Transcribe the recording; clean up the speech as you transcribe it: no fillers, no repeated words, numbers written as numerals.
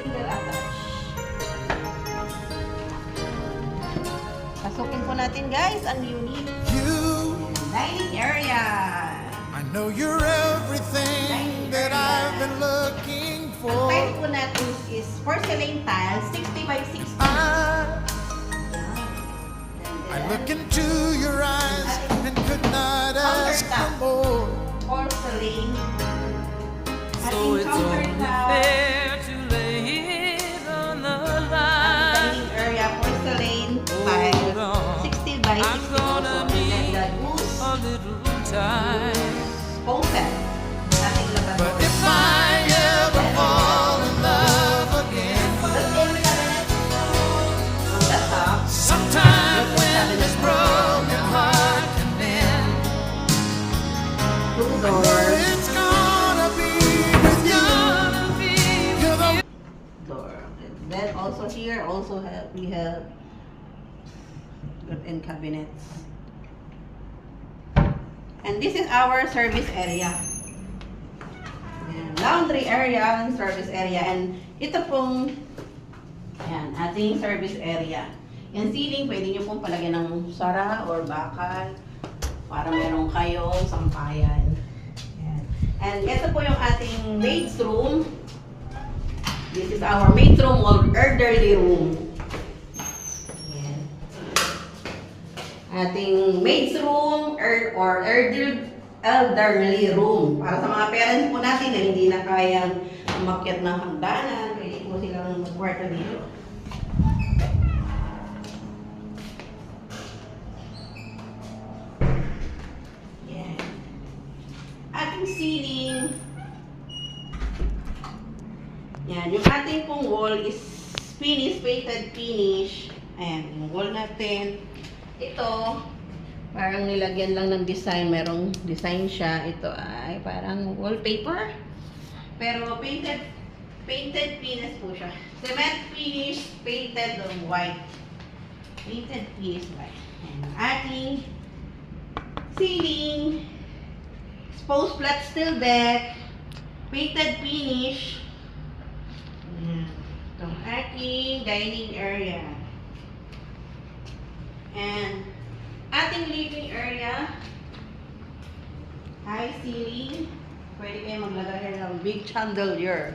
single attach. Pasukin po natin guys ang unit. Dining area. I know you're everything that I've been looking Ang for. type po natin is porcelain tile, 60 by 60. I look into your eyes and could not ask for more. Porcelain. So it's only fair to lay it on the line. Dining area, porcelain Hold tile, on, 60 by 60 I'm gonna also. And then need the goose a little time. poset. Ating laban. But if I ever fall in love again, Tapos every cabinet, on the top, sometime when this broken heart can end, two I know doors, it's gonna be with you. Gonna be You're the door. And then also here, we have good-end cabinets. And this is our service area. Ayan, laundry area and service area. And ito pong ayan, ating service area. Yung ceiling, pwede nyo pong palagyan ng sara or bakal para meron kayong sampayan. Ayan. And ito po yung ating maid's room. This is our maid's room or elderly room. Ayan. Ating maid's room or elderly room. Para sa mga parents po natin na hindi na kayang umakyat ng hagdanan, pwede po silang magkwarto dito. Yan. Ating ceiling. Yan. Yung ating pong wall is painted finish. Ayan, yung wall natin. Ito, parang nilagyan lang ng design. Merong design siya. Ito ay parang wallpaper. Pero painted finish po siya. Cement finish, painted on white. Painted finish white. And ating ceiling, exposed flat steel deck, painted finish. Ayan. Itong ating dining area. And ating living area, high ceiling. Pwede kayo maglagay ng big chandelier.